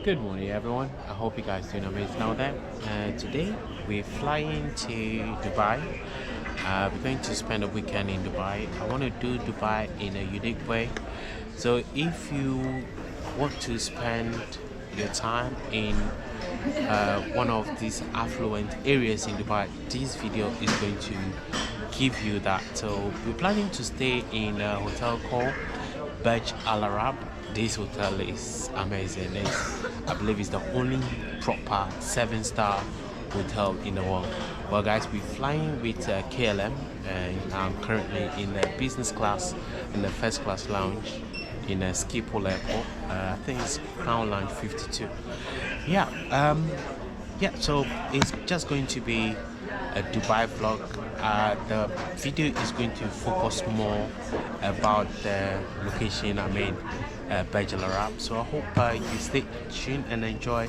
Good morning, everyone. I hope you guys doing amazing out there. Today we're flying to Dubai. We're going to spend a weekend in Dubai. I want to do Dubai in a unique way. So if you want to spend your time in one of these affluent areas in Dubai, this video is going to give you that. So we're planning to stay in a hotel called Burj Al Arab. This hotel is amazing. I believe it's the only proper 7-star hotel in the world. Well guys, we're flying with KLM and I'm currently in the business class in the first class lounge in SkyTeam Airport. I think it's Crown Lounge 52. So it's just going to be a Dubai vlog. The video is going to focus more about the location, Burj Al Arab. So I hope you stay tuned and enjoy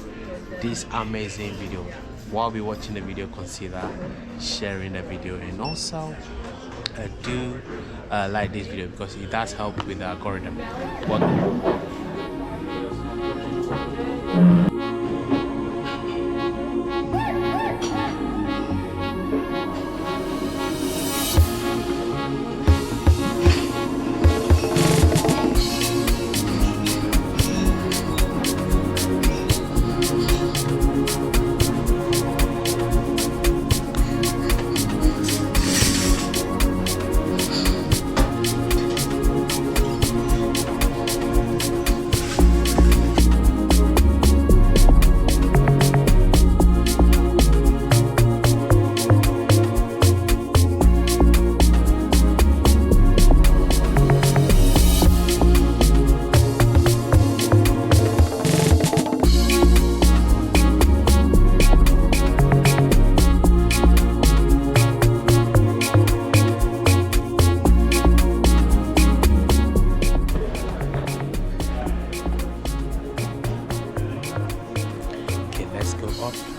this amazing video. While we're watching the video, consider sharing the video and also do like this video because it does help with the algorithm.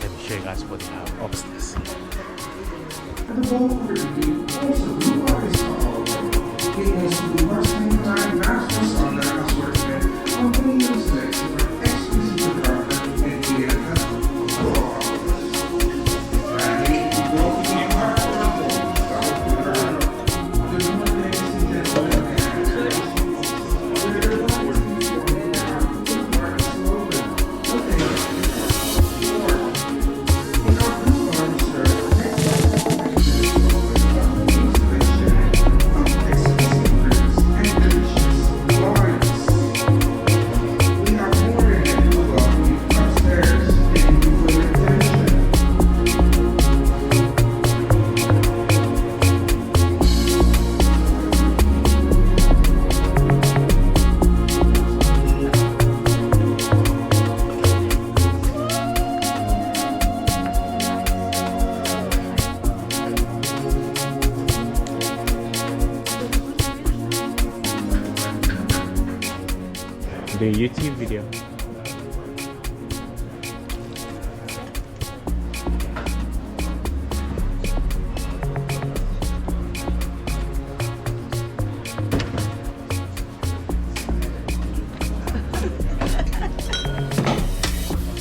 Let me show you guys what they have upstairs. The YouTube video.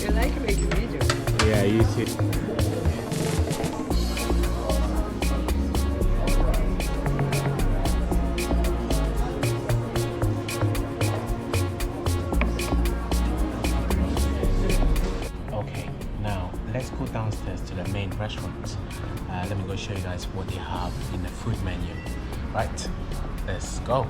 You like making videos? Yeah, YouTube. Let's go downstairs to the main restaurant. Let me go show you guys what they have in the food menu. Right, let's go.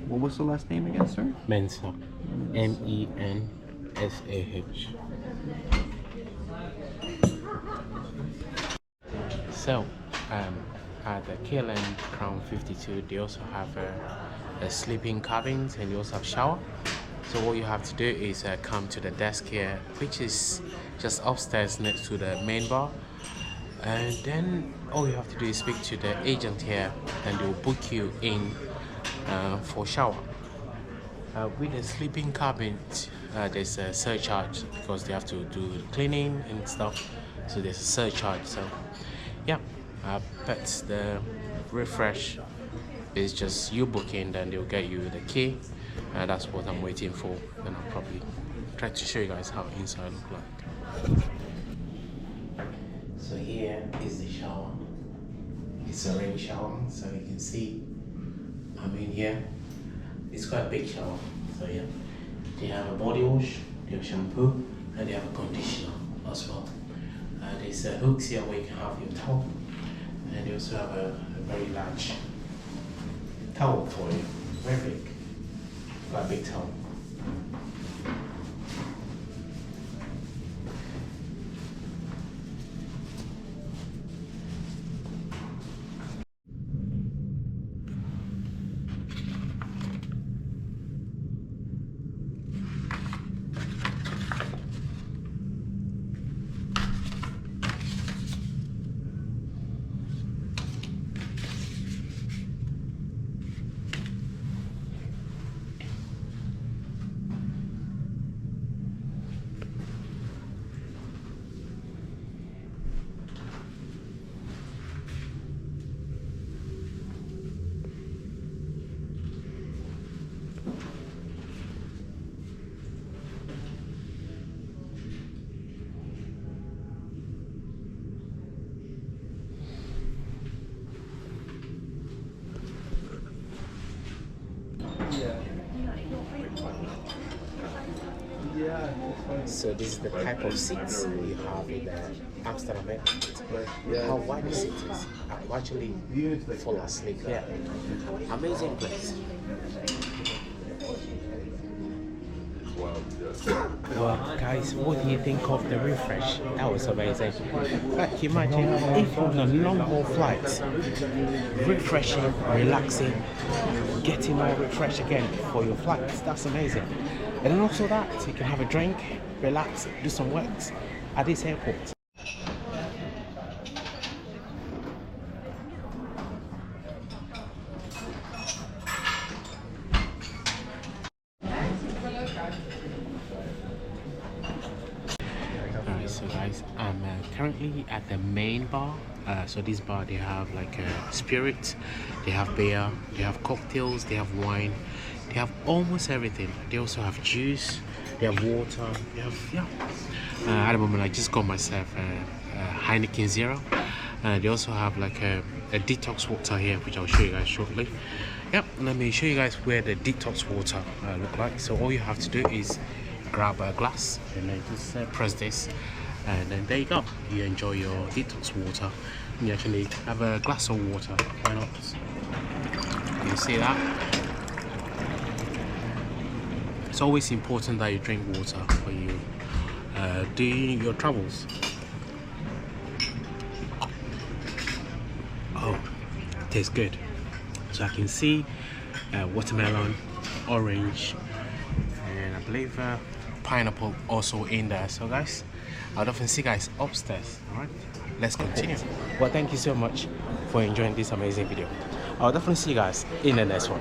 What was the last name again, sir? Mensah. Mensah. So, at the KLM Crown 52, they also have a sleeping cabins, and they also have shower. So what you have to do is come to the desk here, which is just upstairs next to the main bar, and then all you have to do is speak to the agent here, and they'll book you in for shower. With the sleeping cabin, there's a surcharge because they have to do cleaning and stuff, so there's a surcharge. So yeah, but the refresh is just you book in, then they'll get you the key, and that's what I'm waiting for. Then I'll probably try to show you guys how inside look like. So here is the shower. It's a rain shower, so you can see I'm in here. It's quite a big shower, so yeah. They have a body wash, they have shampoo, and they have a conditioner as well. There's hooks here where you can have your towel, and they also have a very large towel for you, very big, quite a big towel. So this is the type of seats we have in the Amsterdam Airport. How wide the seat is. I could actually fall asleep here. Amazing place. Well, guys, what do you think of the refresh? That was amazing. Like, imagine if on a long haul flight, refreshing, relaxing, getting more refresh again for your flights. That's amazing. And then also that you can have a drink, relax, do some works at this airport. Alright, so guys, I'm currently at the main bar. So this bar, they have like spirits, they have beer, they have cocktails, they have wine, they have almost everything. They also have juice, they have water, they have at the moment I just got myself a Heineken Zero. They also have like a detox water here, which I'll show you guys shortly. Yep, let me show you guys where the detox water look like. So all you have to do is grab a glass and then just press this, and then there you go. You enjoy your detox water. You actually have a glass of water. Why not? You see that? It's always important that you drink water when you do your travels. Oh, it tastes good. So I can see watermelon, orange, and I believe pineapple also in there. So guys, I'll definitely see you guys upstairs. All right, let's continue. Well, thank you so much for enjoying this amazing video. I'll definitely see you guys in the next one.